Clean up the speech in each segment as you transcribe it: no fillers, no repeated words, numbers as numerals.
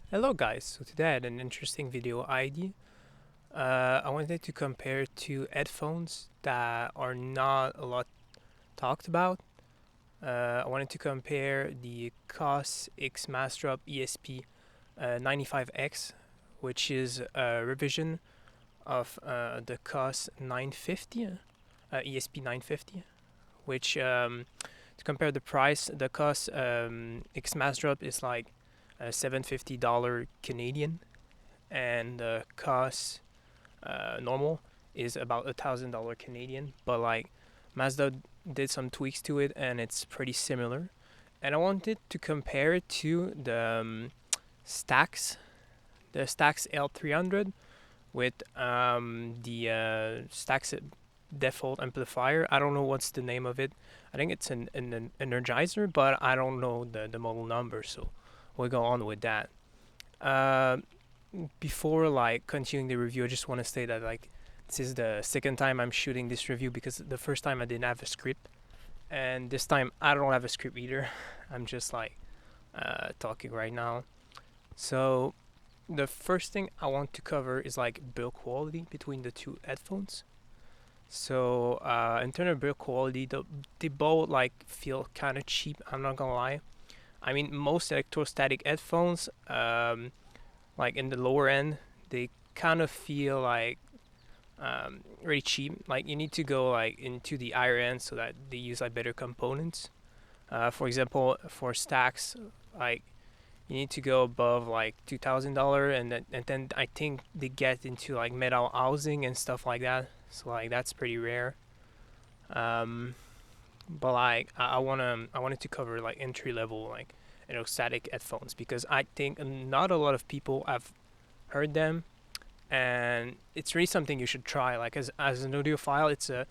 Hello guys, so today I had an interesting video idea. I wanted to compare two headphones that are not a lot talked about. I wanted to compare the Koss X Mass Drop ESP 95X, which is a revision of the Koss 950, ESP 950, which to compare the price, the Koss X Mass Drop is like $750 Canadian, and the Koss normal is about $1,000 Canadian. But like Mazda did some tweaks to it, and it's pretty similar. And I wanted to compare it to the Stax, the Stax L300 with the Stax default amplifier. I don't know what's the name of it. I think it's an energizer, but I don't know the model number, so we'll go on with that. Uh, Before like continuing the review, I just want to say that like this is the second time I'm shooting this review because the first time I didn't have a script, and this time I don't have a script either. I'm just like talking right now. So the first thing I want to cover is like build quality between the two headphones. So in terms of build quality, they both like feel kind of cheap. I'm not gonna lie. I mean, most electrostatic headphones, like in the lower end, they kind of feel like really cheap. Like you need to go like into the higher end so that they use like better components. For example, for Stax, like you need to go above like $2,000, and then I think they get into like metal housing and stuff like that. So like that's pretty rare. Um, but like I wanted to cover like entry level like static headphones because I think not a lot of people have heard them, and it's really something you should try. Like as an audiophile, it's a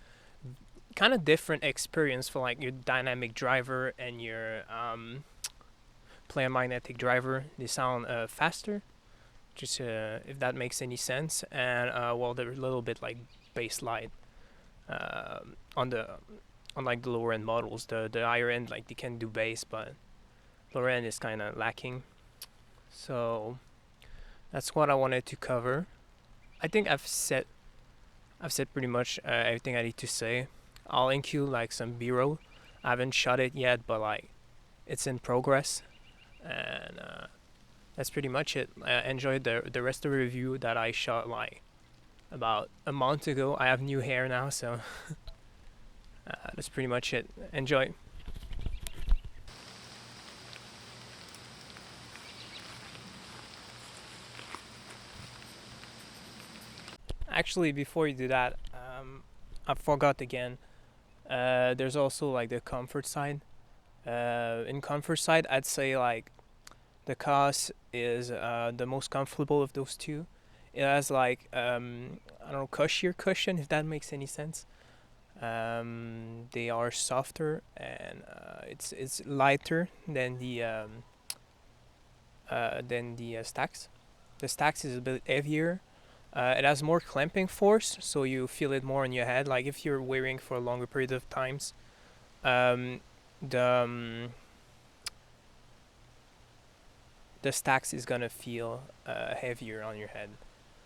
kind of different experience for like your dynamic driver and your play magnetic driver. They sound faster, just if that makes any sense, and well, they're a little bit like bass light on the on like the lower end models. The higher end, like they can do bass, but lower end is kind of lacking. So that's what I wanted to cover. I think I've said pretty much everything I need to say. I'll include like some B-roll. I haven't shot it yet, but like it's in progress, and that's pretty much it. Enjoy the rest of the review that I shot like about a month ago. I have new hair now, so that's pretty much it. Enjoy. Actually, before you do that, I forgot again. There's also like the comfort side. In comfort side, I'd say like the Koss is the most comfortable of those two. It has like I don't know, cushier cushion, if that makes any sense. They are softer, and it's lighter than the Stax. The Stax is a bit heavier. It has more clamping force, so you feel it more in your head. Like if you're wearing for a longer period of times, um, the um, the Stax is gonna feel heavier on your head.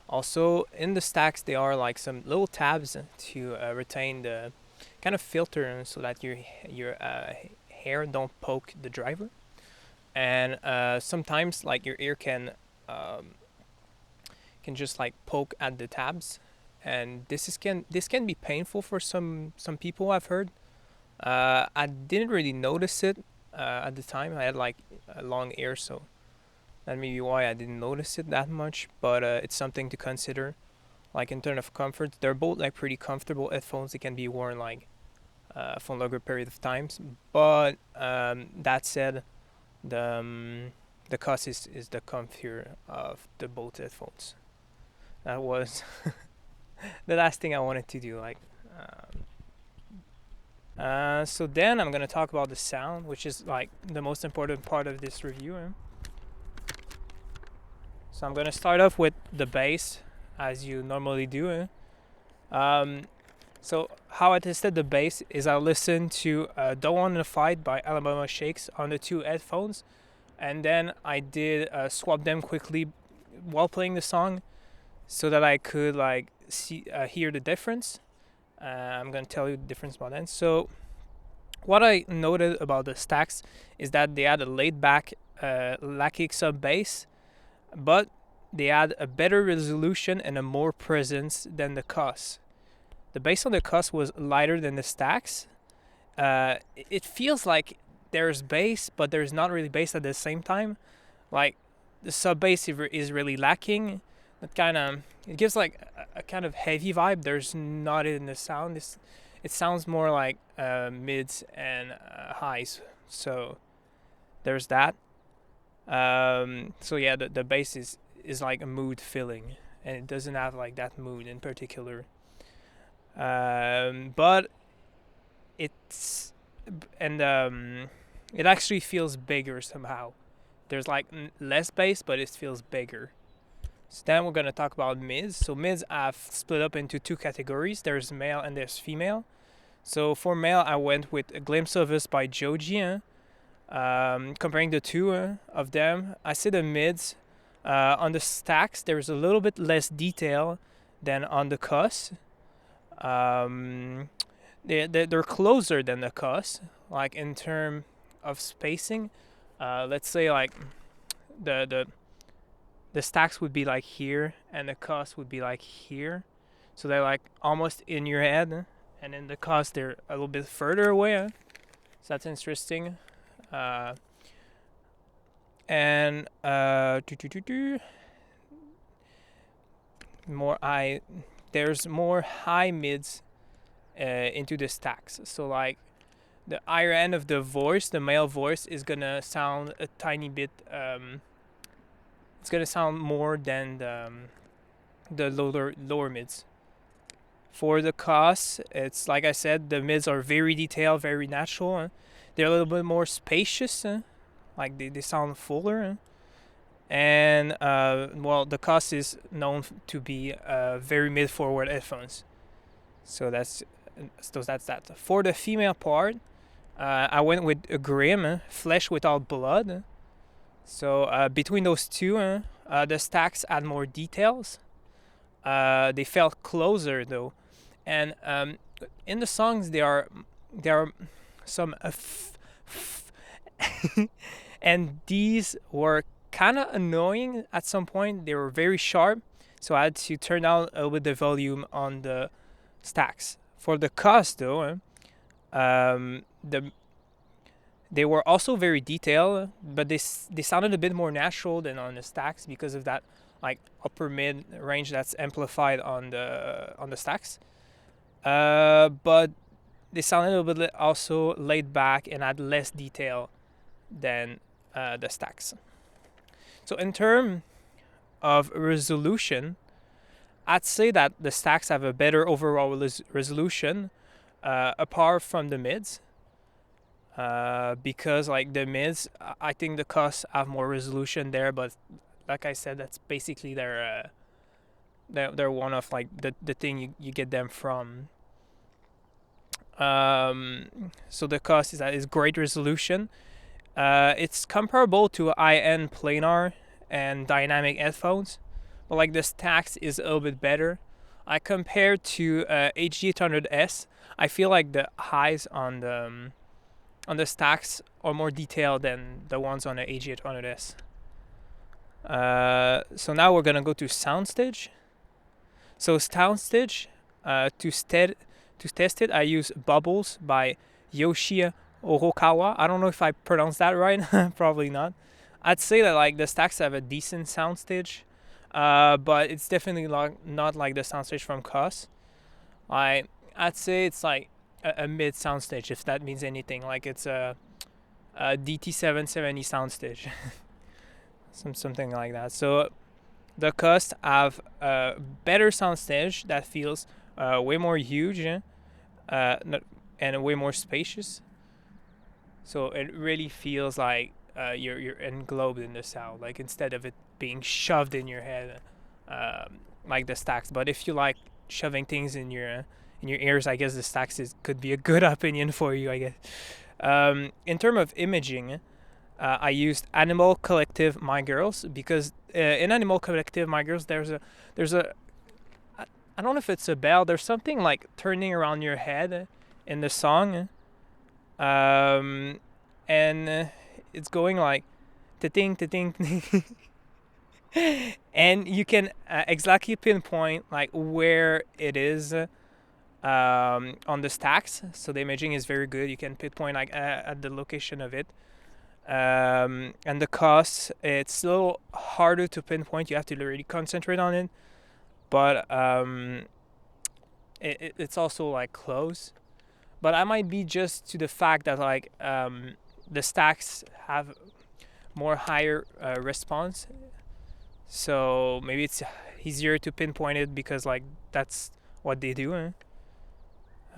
Also, in the Stax, there are like some little tabs to retain the kind of filter so that your hair don't poke the driver. And sometimes like your ear can just like poke at the tabs, and this can be painful for some people, I've heard. I didn't really notice it at the time. I had like a long hair, so that may be why I didn't notice it that much. But it's something to consider. Like in terms of comfort, they're both like pretty comfortable headphones. They can be worn like for a longer period of times. But that said, the Koss is the comfier of the both headphones. That was the last thing I wanted to do. Like, so then I'm gonna talk about the sound, which is like the most important part of this review. So I'm gonna start off with the bass, as you normally do. Um, so how I tested the bass is I listened to "Don't Want to Fight" by Alabama Shakes on the two headphones, and then I did swap them quickly while playing the song, so that I could like hear the difference. I'm gonna tell you the difference about that. So what I noted about the Stax is that they had a laid back, lacking sub bass, but they had a better resolution and a more presence than the Koss. The bass on the Koss was lighter than the Stax. It feels like there's bass, but there's not really bass at the same time. Like the sub bass is really lacking. It gives like a kind of heavy vibe. There's not in the sound. It sounds more like mids and highs. So there's that. So yeah, the bass is like a mood filling, and it doesn't have like that mood in particular. But it's and it actually feels bigger somehow. There's like less bass, but it feels bigger. So then we're gonna talk about mids. So mids I've split up into two categories. There's male and there's female. So for male, I went with A Glimpse of Us by Joji. Comparing the two of them, I see the mids. On the Stax, there's a little bit less detail than on the Koss. They're closer than the Koss, like in term of spacing. Let's say like the Stax would be like here, and the Koss would be like here. So they're like almost in your head, and in the Koss they're a little bit further away. So that's interesting. And there's more high mids into the Stax. So like the higher end of the voice, the male voice, is gonna sound a tiny bit. It's gonna sound more than the lower mids. For the Koss, it's like I said, the mids are very detailed, very natural. They're a little bit more spacious, like they sound fuller. And the Koss is known to be very mid-forward headphones. So that's that. For the female part, I went with a Grimm, Flesh Without Blood. So between those two, the Stax add more details. They felt closer though, and in the songs there are some and these were kind of annoying at some point. They were very sharp, so I had to turn down a little bit the volume on the Stax. For the Koss though, they were also very detailed, but they sounded a bit more natural than on the Stax because of that like upper mid range that's amplified on the Stax. But they sounded a little bit also laid back and had less detail than the Stax. So in terms of resolution, I'd say that the Stax have a better overall resolution, apart from the mids. Because like the mids, I think the Koss have more resolution there, but like I said, that's basically they're one of like the thing you get them from. So the Koss is great resolution. It's comparable to high-end planar and dynamic headphones, but like the Stax is a little bit better. I compare to HG800S. I feel like the highs on the Stax are more detailed than the ones on the HG800S. So now we're gonna go to Soundstage. So Soundstage, to test it, I use Bubbles by Yoshi Orokawa. I don't know if I pronounced that right. Probably not. I'd say that like the Stax have a decent soundstage, but it's definitely not like the soundstage from Koss. I'd say it's like a mid soundstage, if that means anything. Like it's a DT770 soundstage, something like that. So the Koss have a better soundstage that feels way more huge and way more spacious. So it really feels like you're englobed in the sound, like instead of it being shoved in your head, like the Stax. But if you like shoving things in your ears, I guess the Stax could be a good opinion for you, I guess. In terms of imaging, I used Animal Collective My Girls because in Animal Collective My Girls there's a I don't know if it's a bell. There's something like turning around your head in the song, and it's going like ting ting ting, and you can exactly pinpoint like where it is on the Stax. So the imaging is very good. You can pinpoint like at the location of it. And the Koss, it's a little harder to pinpoint. You have to really concentrate on it, but it's also like close. But I might be just to the fact that like the Stax have more higher response, so maybe it's easier to pinpoint it because like that's what they do.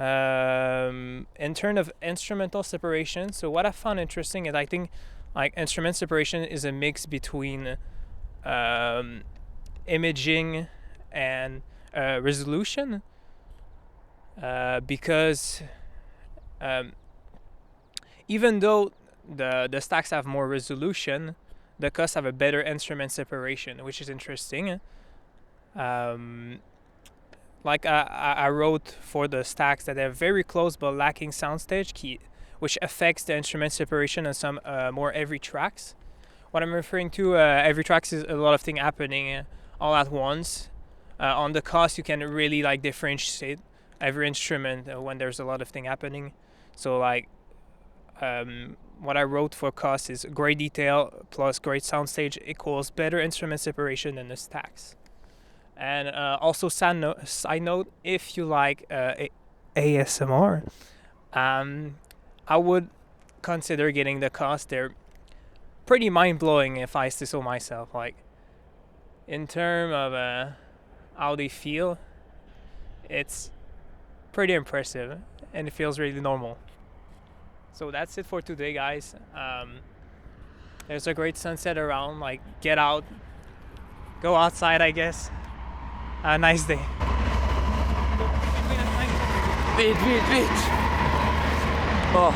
In terms of instrumental separation, so what I found interesting is I think like instrument separation is a mix between imaging and resolution, because even though the Stax have more resolution, the Koss have a better instrument separation, which is interesting. Like I wrote for the Stax that they're very close but lacking soundstage key, which affects the instrument separation on some more heavy tracks. What I'm referring to heavy tracks is a lot of things happening all at once. On the Koss, you can really like differentiate every instrument when there's a lot of things happening. So like what I wrote for Koss is great detail plus great soundstage equals better instrument separation than the Stax. And also side note, if you like ASMR, I would consider getting the Koss. They're pretty mind-blowing if I say so myself. Like in terms of how they feel, it's pretty impressive and it feels really normal. So that's it for today, guys. There's a great sunset around. Like, get out, go outside, I guess. A nice day. Wait. Oh.